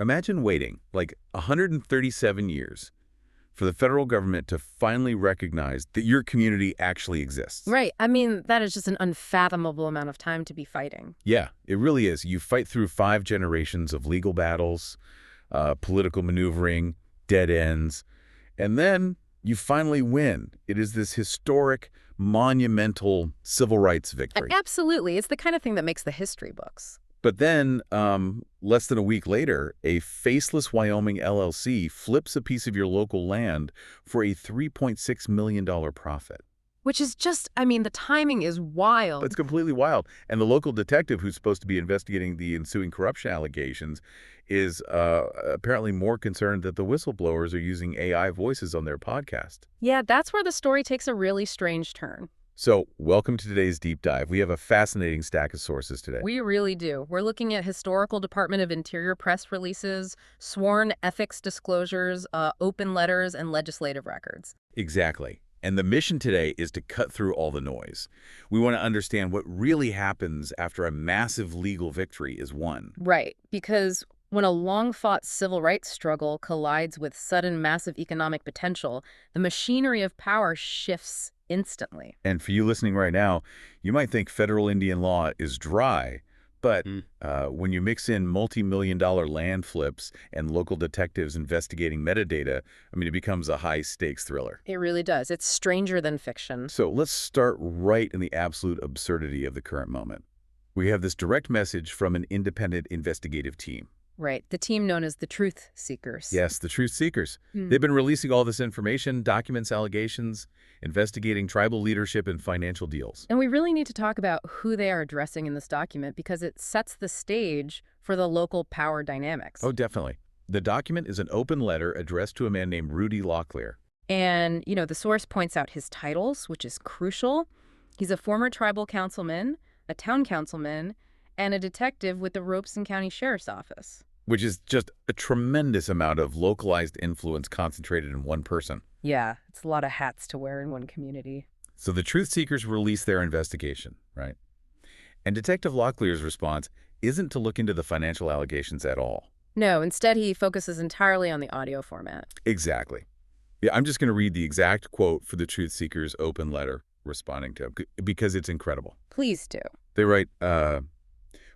Imagine waiting, like 137 years, for the federal government to finally recognize that your community actually exists. Right. I mean, that is just an unfathomable amount of time to be fighting. Yeah, it really is. You fight through 5 generations of legal battles, political maneuvering, dead ends, and then you finally win. It is this historic, monumental civil rights victory. Absolutely. It's the kind of thing that makes the history books. But then, less than a week later, a faceless Wyoming LLC flips a piece of your local land for a $3.6 million profit. Which is just, I mean, the timing is wild. It's completely wild. And the local detective who's supposed to be investigating the ensuing corruption allegations is apparently more concerned that the whistleblowers are using AI voices on their podcast. Yeah, that's where the story takes a really strange turn. So, welcome to today's deep dive. We have a fascinating stack of sources today. We really do. We're looking at historical Department of Interior press releases, sworn ethics disclosures, open letters, and legislative records. Exactly. And the mission today is to cut through all the noise. We want to understand what really happens after a massive legal victory is won. Right, because when a long-fought civil rights struggle collides with sudden massive economic potential, the machinery of power shifts instantly. And for you listening right now, you might think federal Indian law is dry, but when you mix in multi-million-dollar land flips and local detectives investigating metadata, I mean, it becomes a high-stakes thriller. It really does. It's stranger than fiction. So let's start right in the absolute absurdity of the current moment. We have this direct message from an independent investigative team. Right, the team known as the Truth Seekers. Yes, the Truth Seekers. They've been releasing all this information, documents, allegations, investigating tribal leadership and financial deals. And we really need to talk about who they are addressing in this document because it sets the stage for the local power dynamics. Oh, definitely. The document is an open letter addressed to a man named Rudy Locklear. And, you know, the source points out his titles, which is crucial. He's a former tribal councilman, a town councilman, and a detective with the Robeson County Sheriff's Office. Which is just a tremendous amount of localized influence concentrated in one person. Yeah, it's a lot of hats to wear in one community. So the Truth Seekers release their investigation, right? And Detective Locklear's response isn't to look into the financial allegations at all. No, instead he focuses entirely on the audio format. Exactly. Yeah, I'm just going to read the exact quote for the Truth Seekers' open letter responding to him, because it's incredible. Please do. They write,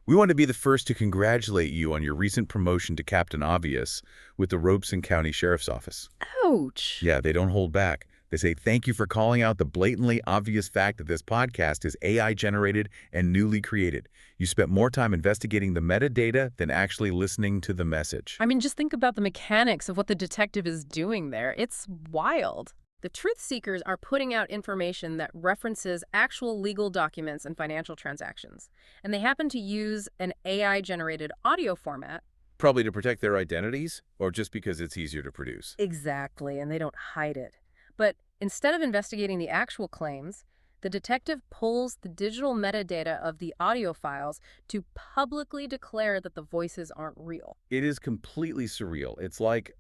we want to be the first to congratulate you on your recent promotion to Captain Obvious with the Robeson County Sheriff's Office. Ouch. Yeah, they don't hold back. They say, thank you for calling out the blatantly obvious fact that this podcast is AI-generated and newly created. You spent more time investigating the metadata than actually listening to the message. I mean, just think about the mechanics of what the detective is doing there. It's wild. The Truth Seekers are putting out information that references actual legal documents and financial transactions, and they happen to use an AI-generated audio format. Probably to protect their identities, or just because it's easier to produce. Exactly, and they don't hide it. But instead of investigating the actual claims, the detective pulls the digital metadata of the audio files to publicly declare that the voices aren't real. It is completely surreal. It's like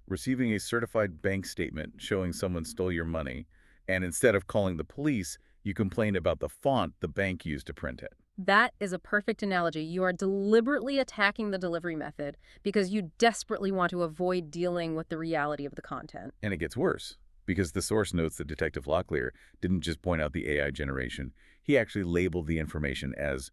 receiving a certified bank statement showing someone stole your money, and instead of calling the police, you complain about the font the bank used to print it. That is a perfect analogy. You are deliberately attacking the delivery method because you desperately want to avoid dealing with the reality of the content. And it gets worse, because the source notes that Detective Locklear didn't just point out the AI generation, he actually labeled the information as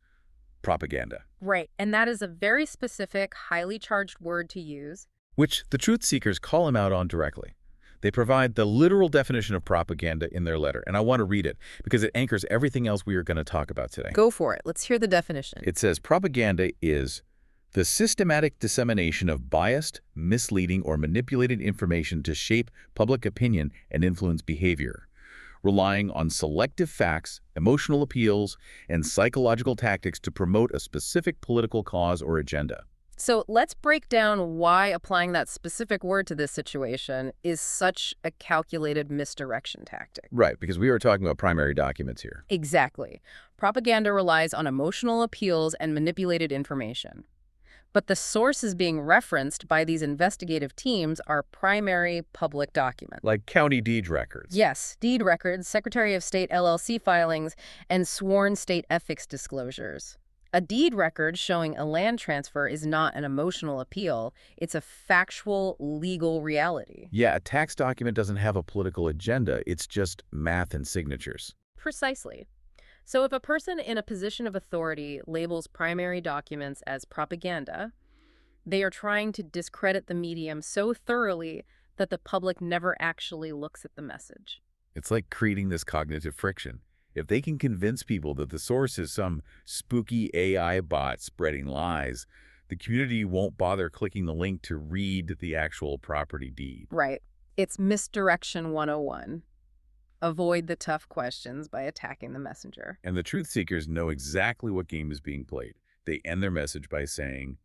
propaganda. Right, and that is a very specific, highly charged word to use, which the Truth Seekers call him out on directly. They provide the literal definition of propaganda in their letter, and I want to read it because it anchors everything else we are going to talk about today. Go for it. Let's hear the definition. It says propaganda is the systematic dissemination of biased, misleading, or manipulated information to shape public opinion and influence behavior, relying on selective facts, emotional appeals, and psychological tactics to promote a specific political cause or agenda. So let's break down why applying that specific word to this situation is such a calculated misdirection tactic. Right, because we are talking about primary documents here. Exactly. Propaganda relies on emotional appeals and manipulated information. But the sources being referenced by these investigative teams are primary public documents. Like county deed records. Yes, deed records, Secretary of State LLC filings, and sworn state ethics disclosures. A deed record showing a land transfer is not an emotional appeal. It's a factual, legal reality. Yeah, a tax document doesn't have a political agenda. It's just math and signatures. Precisely. So if a person in a position of authority labels primary documents as propaganda, they are trying to discredit the medium so thoroughly that the public never actually looks at the message. It's like creating this cognitive friction. If they can convince people that the source is some spooky AI bot spreading lies, the community won't bother clicking the link to read the actual property deed. Right. It's misdirection 101. Avoid the tough questions by attacking the messenger. And the truth seekers know exactly what game is being played. They end their message by saying,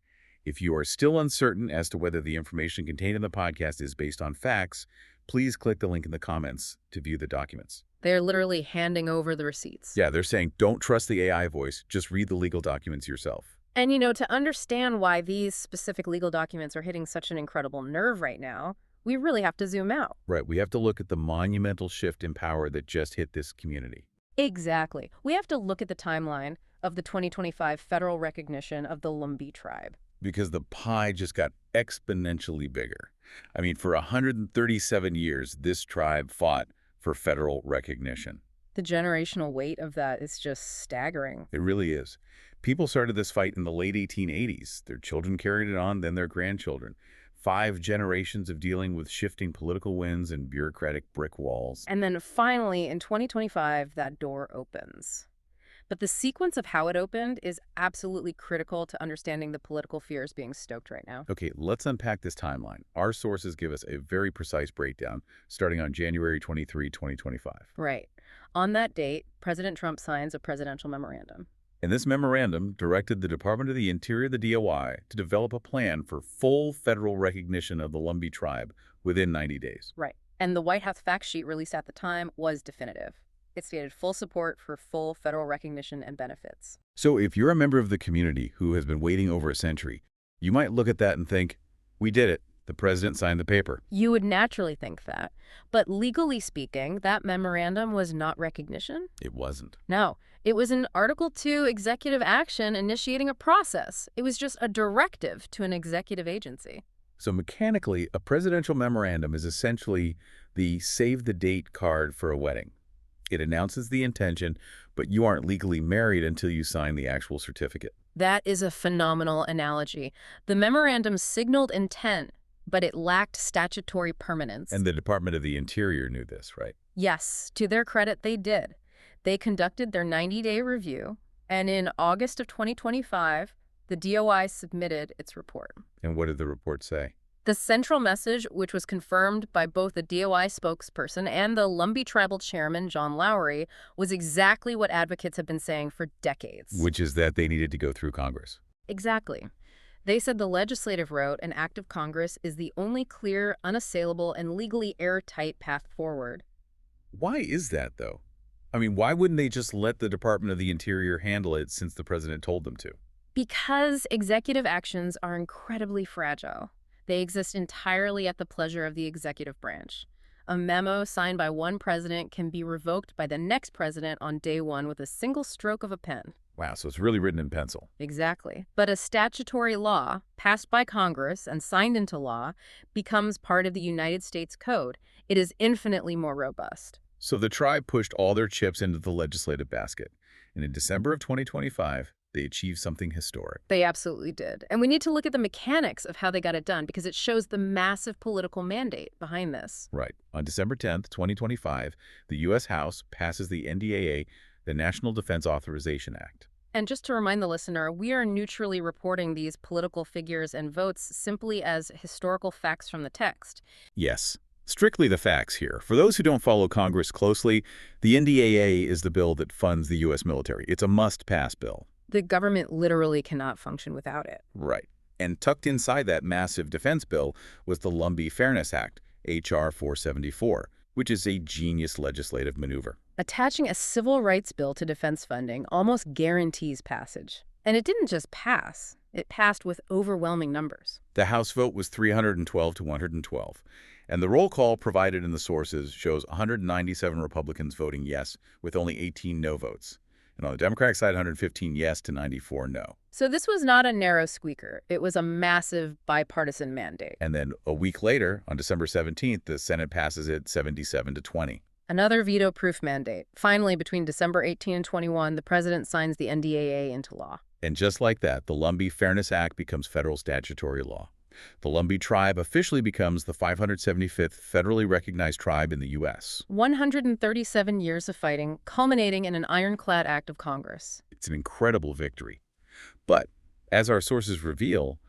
if you are still uncertain as to whether the information contained in the podcast is based on facts, please click the link in the comments to view the documents. They're literally handing over the receipts. Yeah, they're saying, don't trust the AI voice, just read the legal documents yourself. And, you know, to understand why these specific legal documents are hitting such an incredible nerve right now, we really have to zoom out. Right, we have to look at the monumental shift in power that just hit this community. Exactly. We have to look at the timeline of the 2025 federal recognition of the Lumbee Tribe. Because the pie just got exponentially bigger. I mean, for 137 years, this tribe fought for federal recognition. The generational weight of that is just staggering. It really is. People started this fight in the late 1880s. Their children carried it on, then their grandchildren. 5 generations of dealing with shifting political winds and bureaucratic brick walls. And then finally, in 2025, that door opens. But the sequence of how it opened is absolutely critical to understanding the political fears being stoked right now. Okay, let's unpack this timeline. Our sources give us a very precise breakdown starting on January 23, 2025. Right. On that date, President Trump signs a presidential memorandum. And this memorandum directed the Department of the Interior, the DOI, to develop a plan for full federal recognition of the Lumbee Tribe within 90 days. Right. And the White House fact sheet released at the time was definitive. It stated full support for full federal recognition and benefits. So if you're a member of the community who has been waiting over a century, you might look at that and think, we did it. The president signed the paper. You would naturally think that. But legally speaking, that memorandum was not recognition. It wasn't. No, it was an Article 2 executive action initiating a process. It was just a directive to an executive agency. So mechanically, a presidential memorandum is essentially the save-the-date card for a wedding. It announces the intention, but you aren't legally married until you sign the actual certificate. That is a phenomenal analogy. The memorandum signaled intent, but it lacked statutory permanence. And the Department of the Interior knew this, right? Yes, to their credit, they did. They conducted their 90-day review, and in August of 2025, the DOI submitted its report. And what did the report say? The central message, which was confirmed by both the DOI spokesperson and the Lumbee Tribal Chairman, John Lowery, was exactly what advocates have been saying for decades. Which is that they needed to go through Congress. Exactly. They said the legislative route, an act of Congress, is the only clear, unassailable, and legally airtight path forward. Why is that, though? I mean, why wouldn't they just let the Department of the Interior handle it since the president told them to? Because executive actions are incredibly fragile. They exist entirely at the pleasure of the executive branch. A memo signed by one president can be revoked by the next president on day one with a single stroke of a pen. Wow, so it's really written in pencil. Exactly. But a statutory law, passed by Congress and signed into law, becomes part of the United States Code. It is infinitely more robust. So the tribe pushed all their chips into the legislative basket. And in December of 2025, they achieved something historic. They absolutely did. And we need to look at the mechanics of how they got it done because it shows the massive political mandate behind this. Right. On December 10th, 2025, the U.S. House passes the NDAA, the National Defense Authorization Act. And just to remind the listener, we are neutrally reporting these political figures and votes simply as historical facts from the text. Yes. Strictly the facts here. For those who don't follow Congress closely, the NDAA is the bill that funds the U.S. military. It's a must-pass bill. The government literally cannot function without it. Right. And tucked inside that massive defense bill was the Lumbee Fairness Act, H.R. 474, which is a genius legislative maneuver. Attaching a civil rights bill to defense funding almost guarantees passage. And it didn't just pass. It passed with overwhelming numbers. The House vote was 312 to 112. And the roll call provided in the sources shows 197 Republicans voting yes, with only 18 no votes. And on the Democratic side, 115 yes to 94 no. So this was not a narrow squeaker. It was a massive bipartisan mandate. And then a week later, on December 17th, the Senate passes it 77 to 20. Another veto-proof mandate. Finally, between December 18 and 21, the president signs the NDAA into law. And just like that, the Lumbee Fairness Act becomes federal statutory law. The Lumbee tribe officially becomes the 575th federally recognized tribe in the U.S. 137 years of fighting, culminating in an ironclad act of Congress. It's an incredible victory. But, as our sources reveal,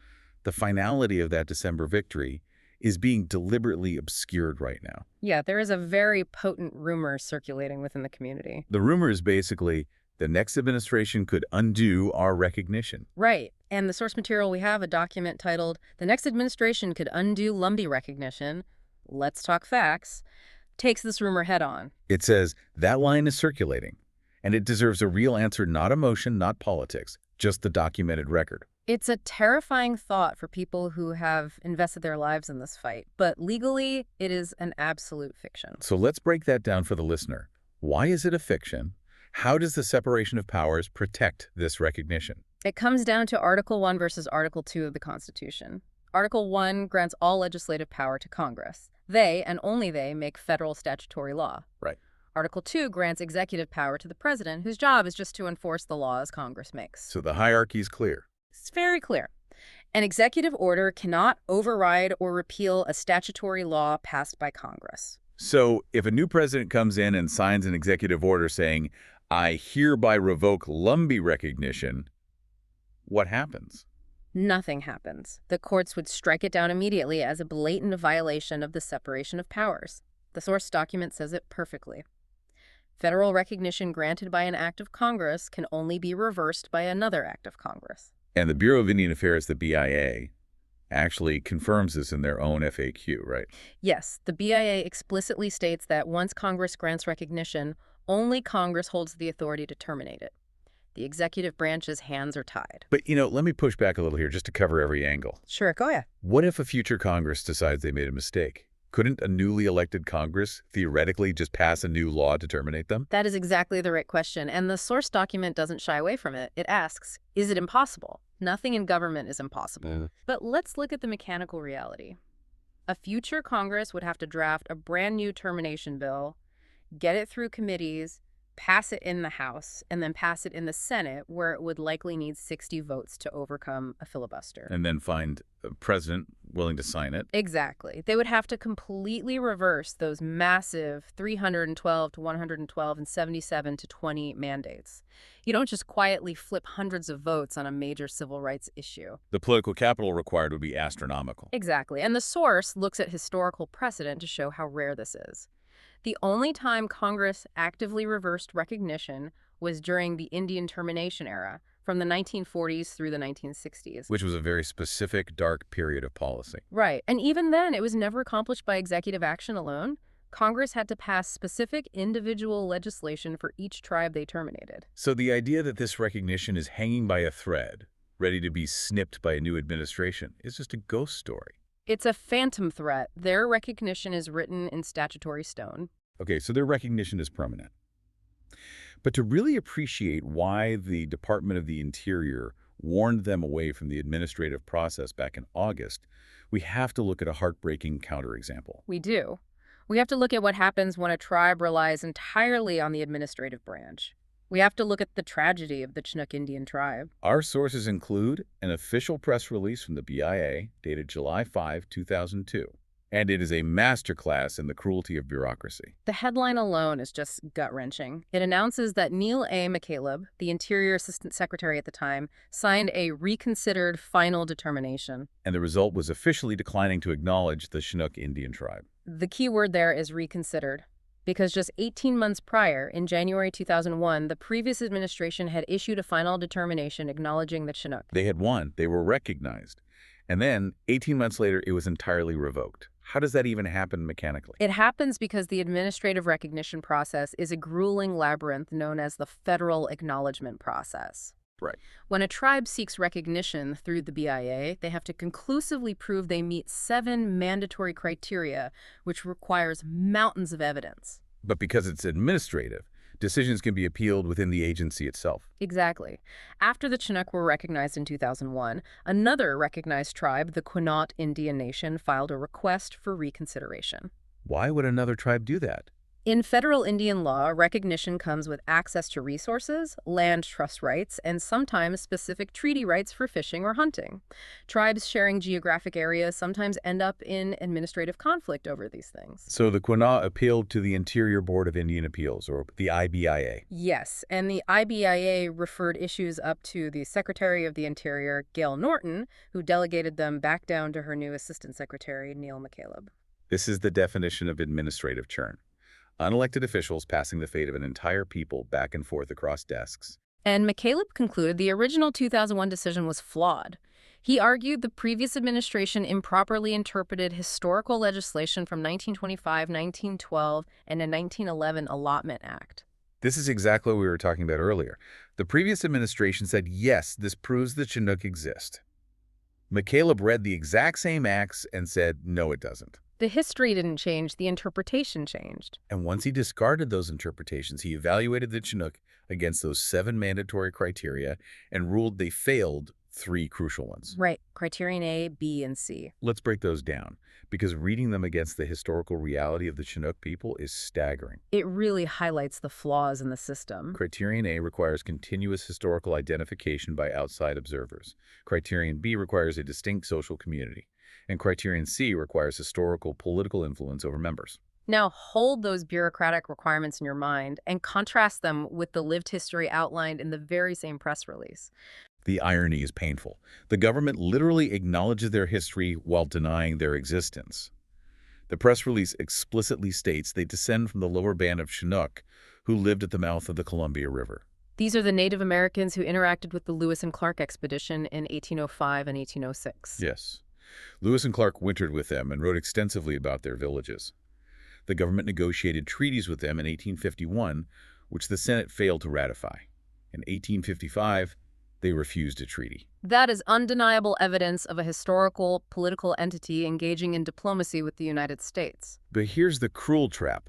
the finality of that December victory is being deliberately obscured right now. Yeah, there is a very potent rumor circulating within the community. The rumor is basically the next administration could undo our recognition. Right. And the source material we have, a document titled, "The Next Administration Could Undo Lumbee Recognition. Let's Talk Facts," takes this rumor head on. It says that line is circulating, and it deserves a real answer, not emotion, not politics, just the documented record. It's a terrifying thought for people who have invested their lives in this fight, but legally, it is an absolute fiction. So let's break that down for the listener. Why is it a fiction? How does the separation of powers protect this recognition? It comes down to Article 1 versus Article 2 of the Constitution. Article 1 grants all legislative power to Congress. They, and only they, make federal statutory law. Right. Article 2 grants executive power to the president, whose job is just to enforce the laws Congress makes. So the hierarchy is clear. It's very clear. An executive order cannot override or repeal a statutory law passed by Congress. So if a new president comes in and signs an executive order saying, "I hereby revoke Lumbee recognition," what happens? Nothing happens. The courts would strike it down immediately as a blatant violation of the separation of powers. The source document says it perfectly. Federal recognition granted by an act of Congress can only be reversed by another act of Congress. And the Bureau of Indian Affairs, the BIA, actually confirms this in their own FAQ, right? Yes, the BIA explicitly states that once Congress grants recognition, only Congress holds the authority to terminate it. The executive branch's hands are tied. But, let me push back a little here just to cover every angle. Sure, go ahead. What if a future Congress decides they made a mistake? Couldn't a newly elected Congress theoretically just pass a new law to terminate them? That is exactly the right question, and the source document doesn't shy away from it. It asks, is it impossible? Nothing in government is impossible. But let's look at the mechanical reality. A future Congress would have to draft a brand new termination bill, get it through committees, pass it in the House, and then pass it in the Senate, where it would likely need 60 votes to overcome a filibuster. And then find a president willing to sign it. Exactly. They would have to completely reverse those massive 312 to 112 and 77 to 20 mandates. You don't just quietly flip hundreds of votes on a major civil rights issue. The political capital required would be astronomical. Exactly. And the source looks at historical precedent to show how rare this is. The only time Congress actively reversed recognition was during the Indian termination era, from the 1940s through the 1960s. Which was a very specific, dark period of policy. Right. And even then, it was never accomplished by executive action alone. Congress had to pass specific individual legislation for each tribe they terminated. So the idea that this recognition is hanging by a thread, ready to be snipped by a new administration, is just a ghost story. It's a phantom threat. Their recognition is written in statutory stone. Okay, so their recognition is permanent. But to really appreciate why the Department of the Interior warned them away from the administrative process back in August, we have to look at a heartbreaking counterexample. We do. We have to look at what happens when a tribe relies entirely on the administrative branch. We have to look at the tragedy of the Chinook Indian tribe. Our sources include an official press release from the BIA dated July 5, 2002. And it is a masterclass in the cruelty of bureaucracy. The headline alone is just gut-wrenching. It announces that Neil A. McCaleb, the Interior Assistant Secretary at the time, signed a reconsidered final determination. And the result was officially declining to acknowledge the Chinook Indian tribe. The key word there is reconsidered. Because just 18 months prior, in January 2001, the previous administration had issued a final determination acknowledging the Chinook. They had won. They were recognized. And then, 18 months later, it was entirely revoked. How does that even happen mechanically? It happens because the administrative recognition process is a grueling labyrinth known as the federal acknowledgement process. Right. When a tribe seeks recognition through the BIA, they have to conclusively prove they meet 7 mandatory criteria, which requires mountains of evidence. But because it's administrative, decisions can be appealed within the agency itself. Exactly. After the Chinook were recognized in 2001, another recognized tribe, the Quinault Indian Nation, filed a request for reconsideration. Why would another tribe do that? In federal Indian law, recognition comes with access to resources, land trust rights, and sometimes specific treaty rights for fishing or hunting. Tribes sharing geographic areas sometimes end up in administrative conflict over these things. So the Quinault appealed to the Interior Board of Indian Appeals, or the IBIA. Yes, and the IBIA referred issues up to the Secretary of the Interior, Gail Norton, who delegated them back down to her new Assistant Secretary, Neil McCaleb. This is the definition of administrative churn. Unelected officials passing the fate of an entire people back and forth across desks. And McCaleb concluded the original 2001 decision was flawed. He argued the previous administration improperly interpreted historical legislation from 1925, 1912, and the 1911 Allotment Act. This is exactly what we were talking about earlier. The previous administration said, yes, this proves the Chinook exist. McCaleb read the exact same acts and said, no, it doesn't. The history didn't change, the interpretation changed. And once he discarded those interpretations, he evaluated the Chinook against those 7 mandatory criteria and ruled they failed 3 crucial ones. Right. Criterion A, B, and C. Let's break those down, because reading them against the historical reality of the Chinook people is staggering. It really highlights the flaws in the system. Criterion A requires continuous historical identification by outside observers. Criterion B requires a distinct social community. And Criterion C requires historical political influence over members. Now hold those bureaucratic requirements in your mind and contrast them with the lived history outlined in the very same press release. The irony is painful. The government literally acknowledges their history while denying their existence. The press release explicitly states they descend from the lower band of Chinook, who lived at the mouth of the Columbia River. These are the Native Americans who interacted with the Lewis and Clark expedition in 1805 and 1806. Yes. Lewis and Clark wintered with them and wrote extensively about their villages. The government negotiated treaties with them in 1851, which the Senate failed to ratify. In 1855, they refused a treaty. That is undeniable evidence of a historical, political entity engaging in diplomacy with the United States. But here's the cruel trap.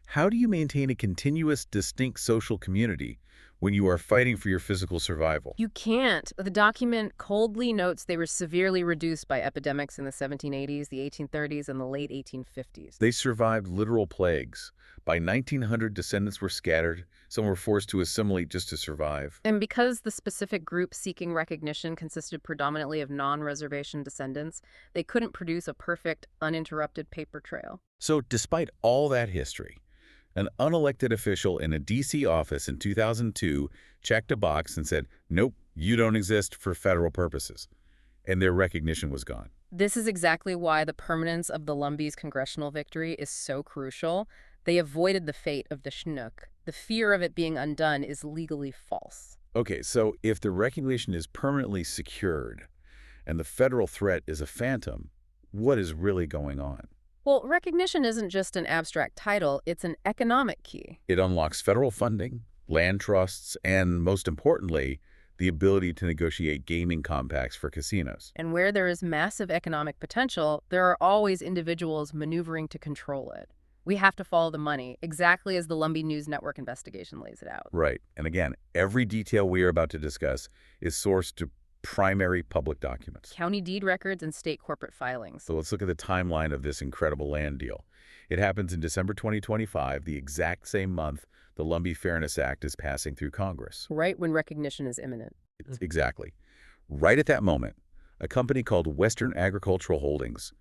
How do you maintain a continuous, distinct social community when you are fighting for your physical survival? You can't. The document coldly notes they were severely reduced by epidemics in the 1780s, the 1830s, and the late 1850s. They survived literal plagues. By 1900, descendants were scattered. Some were forced to assimilate just to survive. And because the specific group seeking recognition consisted predominantly of non-reservation descendants, they couldn't produce a perfect, uninterrupted paper trail. So despite all that history, an unelected official in a D.C. office in 2002 checked a box and said, nope, you don't exist for federal purposes. And their recognition was gone. This is exactly why the permanence of the Lumbee's congressional victory is so crucial. They avoided the fate of the Chinook. The fear of it being undone is legally false. Okay, so if the recognition is permanently secured and the federal threat is a phantom, what is really going on? Well, recognition isn't just an abstract title, it's an economic key. It unlocks federal funding, land trusts, and most importantly, the ability to negotiate gaming compacts for casinos. And where there is massive economic potential, there are always individuals maneuvering to control it. We have to follow the money, exactly as the Lumbee News Network investigation lays it out. Right. And again, every detail we are about to discuss is sourced to primary public documents. County deed records and state corporate filings. So let's look at the timeline of this incredible land deal. It happens in December 2025, the exact same month the Lumbee Fairness Act is passing through Congress. Right when recognition is imminent. Exactly. Right at that moment, a company called Western Agricultural Holdings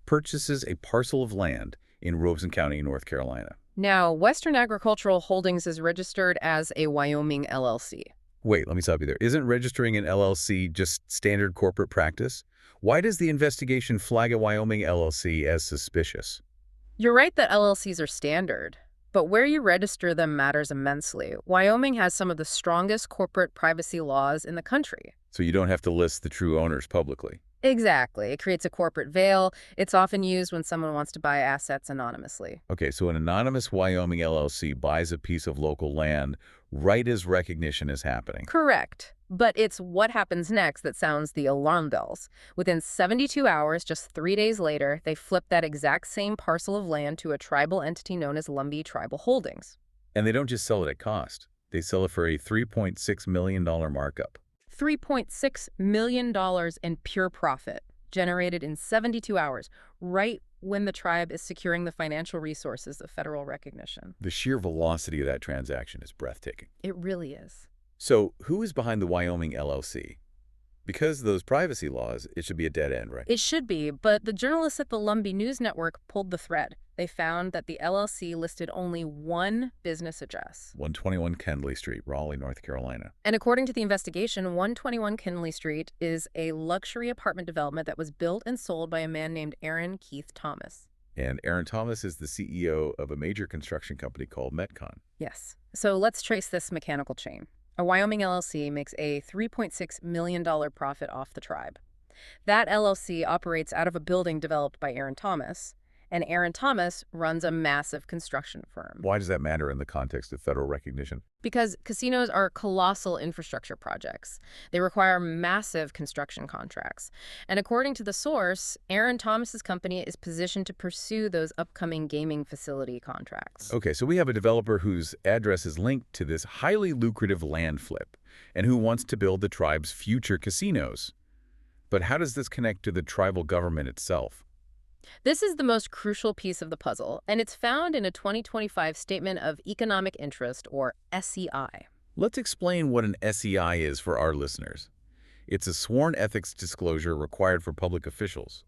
purchases a parcel of land in Robeson County, North Carolina. Now, Western Agricultural Holdings is registered as a Wyoming LLC. Wait, let me stop you there. Isn't registering an LLC just standard corporate practice? Why does the investigation flag a Wyoming LLC as suspicious? You're right that LLCs are standard, but where you register them matters immensely. Wyoming has some of the strongest corporate privacy laws in the country. So you don't have to list the true owners publicly. Exactly. It creates a corporate veil. It's often used when someone wants to buy assets anonymously. Okay, so an anonymous Wyoming LLC buys a piece of local land right as recognition is happening. Correct. But it's what happens next that sounds the alarm bells. Within 72 hours, just 3 days later, they flip that exact same parcel of land to a tribal entity known as Lumbee Tribal Holdings. And they don't just sell it at cost. They sell it for a $3.6 million markup. $3.6 million in pure profit, generated in 72 hours, right when the tribe is securing the financial resources of federal recognition. The sheer velocity of that transaction is breathtaking. It really is. So who is behind the Wyoming LLC? Because of those privacy laws, it should be a dead end, right? It should be, but the journalists at the Lumbee News Network pulled the thread. They found that the LLC listed only one business address. 121 Kendley Street, Raleigh, North Carolina. And according to the investigation, 121 Kendley Street is a luxury apartment development that was built and sold by a man named Aaron Keith Thomas. And Aaron Thomas is the CEO of a major construction company called Metcon. Yes. So let's trace this mechanical chain. A Wyoming LLC makes a $3.6 million profit off the tribe. That LLC operates out of a building developed by Aaron Thomas, and Aaron Thomas runs a massive construction firm. Why does that matter in the context of federal recognition? Because casinos are colossal infrastructure projects. They require massive construction contracts. And according to the source, Aaron Thomas's company is positioned to pursue those upcoming gaming facility contracts. Okay, so we have a developer whose address is linked to this highly lucrative land flip and who wants to build the tribe's future casinos. But how does this connect to the tribal government itself? This is the most crucial piece of the puzzle, and it's found in a 2025 Statement of Economic Interest, or SEI. Let's explain what an SEI is for our listeners. It's a sworn ethics disclosure required for public officials.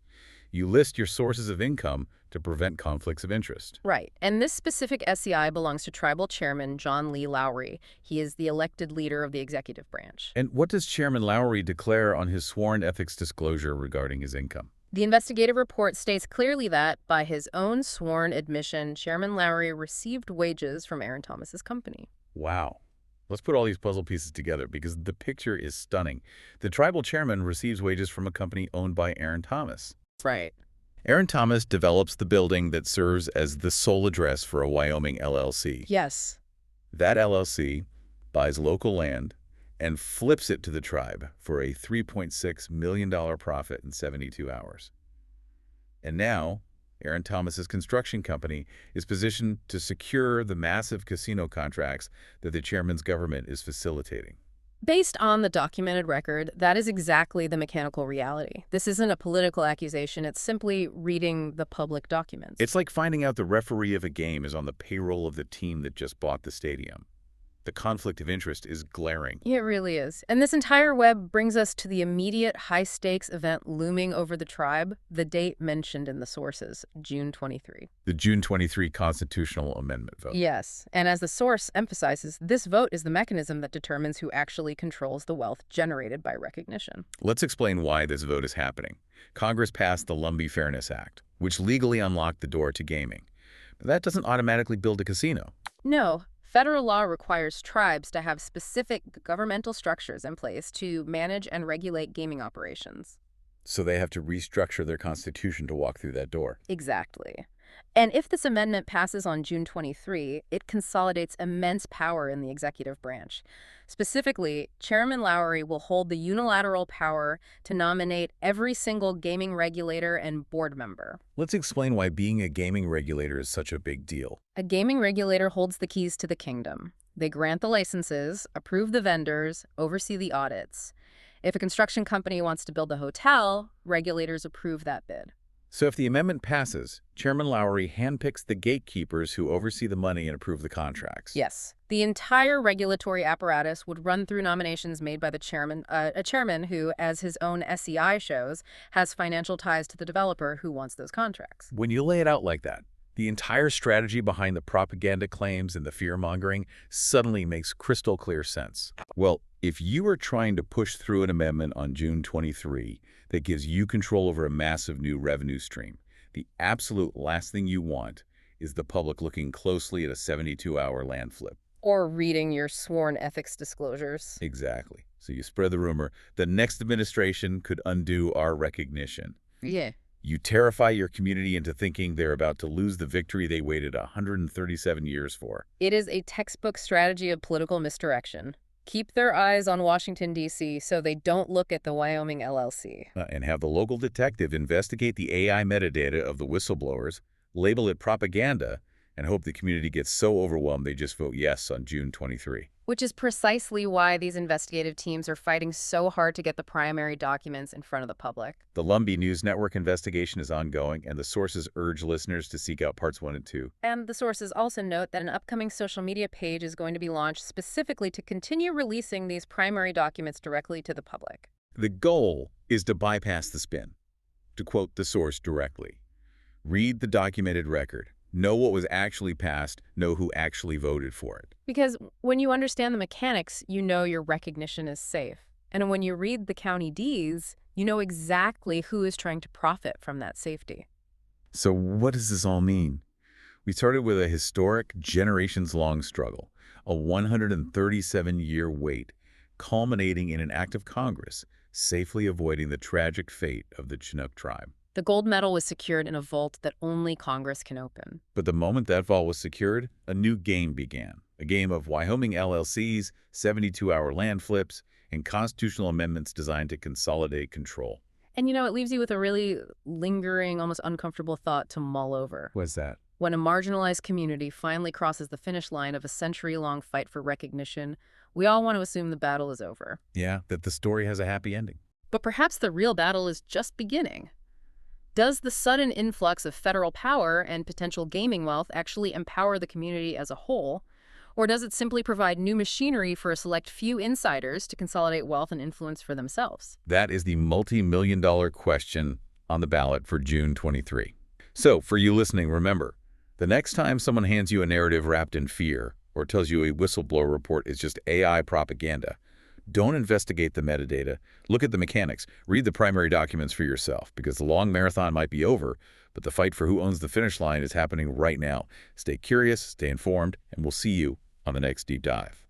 You list your sources of income to prevent conflicts of interest. Right, and this specific SEI belongs to Tribal Chairman John Lee Lowery. He is the elected leader of the executive branch. And what does Chairman Lowery declare on his sworn ethics disclosure regarding his income? The investigative report states clearly that, by his own sworn admission, Chairman Lowery received wages from Aaron Thomas's company. Wow. Let's put all these puzzle pieces together because the picture is stunning. The tribal chairman receives wages from a company owned by Aaron Thomas. Right. Aaron Thomas develops the building that serves as the sole address for a Wyoming LLC. Yes. That LLC buys local land and flips it to the tribe for a $3.6 million profit in 72 hours. And now, Aaron Thomas's construction company is positioned to secure the massive casino contracts that the chairman's government is facilitating. Based on the documented record, that is exactly the mechanical reality. This isn't a political accusation. It's simply reading the public documents. It's like finding out the referee of a game is on the payroll of the team that just bought the stadium. The conflict of interest is glaring. It really is. And this entire web brings us to the immediate high-stakes event looming over the tribe, the date mentioned in the sources, June 23. The June 23 constitutional amendment vote. Yes, and as the source emphasizes, this vote is the mechanism that determines who actually controls the wealth generated by recognition. Let's explain why this vote is happening. Congress passed the Lumbee Fairness Act, which legally unlocked the door to gaming. But that doesn't automatically build a casino. No. Federal law requires tribes to have specific governmental structures in place to manage and regulate gaming operations. So they have to restructure their constitution to walk through that door. Exactly. And if this amendment passes on June 23, it consolidates immense power in the executive branch. Specifically, Chairman Lowery will hold the unilateral power to nominate every single gaming regulator and board member. Let's explain why being a gaming regulator is such a big deal. A gaming regulator holds the keys to the kingdom. They grant the licenses, approve the vendors, oversee the audits. If a construction company wants to build a hotel, regulators approve that bid. So if the amendment passes, Chairman Lowery handpicks the gatekeepers who oversee the money and approve the contracts. Yes. The entire regulatory apparatus would run through nominations made by the chairman, a chairman who, as his own SEI shows, has financial ties to the developer who wants those contracts. When you lay it out like that, the entire strategy behind the propaganda claims and the fear-mongering suddenly makes crystal clear sense. Well, if you are trying to push through an amendment on June 23 that gives you control over a massive new revenue stream, the absolute last thing you want is the public looking closely at a 72-hour land flip. Or reading your sworn ethics disclosures. Exactly. So you spread the rumor, the next administration could undo our recognition. Yeah. You terrify your community into thinking they're about to lose the victory they waited 137 years for. It is a textbook strategy of political misdirection. Keep their eyes on Washington, D.C. so they don't look at the Wyoming LLC. And have the local detective investigate the AI metadata of the whistleblowers, label it propaganda, and hope the community gets so overwhelmed they just vote yes on June 23. Which is precisely why these investigative teams are fighting so hard to get the primary documents in front of the public. The Lumbee News Network investigation is ongoing, and the sources urge listeners to seek out parts 1 and 2. And the sources also note that an upcoming social media page is going to be launched specifically to continue releasing these primary documents directly to the public. The goal is to bypass the spin. To quote the source directly, read the documented record. Know what was actually passed, know who actually voted for it. Because when you understand the mechanics, you know your recognition is safe. And when you read the county deeds, you know exactly who is trying to profit from that safety. So what does this all mean? We started with a historic, generations-long struggle, a 137-year wait, culminating in an act of Congress, safely avoiding the tragic fate of the Chinook Tribe. The gold medal was secured in a vault that only Congress can open. But the moment that vault was secured, a new game began. A game of Wyoming LLCs, 72-hour land flips, and constitutional amendments designed to consolidate control. And you know, it leaves you with a really lingering, almost uncomfortable thought to mull over. What's that? When a marginalized community finally crosses the finish line of a century-long fight for recognition, we all want to assume the battle is over. Yeah, that the story has a happy ending. But perhaps the real battle is just beginning. Does the sudden influx of federal power and potential gaming wealth actually empower the community as a whole? Or does it simply provide new machinery for a select few insiders to consolidate wealth and influence for themselves? That is the multi-million-dollar question on the ballot for June 23. So, for you listening, remember, the next time someone hands you a narrative wrapped in fear or tells you a whistleblower report is just AI propaganda, don't investigate the metadata. Look at the mechanics. Read the primary documents for yourself, because the long marathon might be over, but the fight for who owns the finish line is happening right now. Stay curious, stay informed, and we'll see you on the next Deep Dive.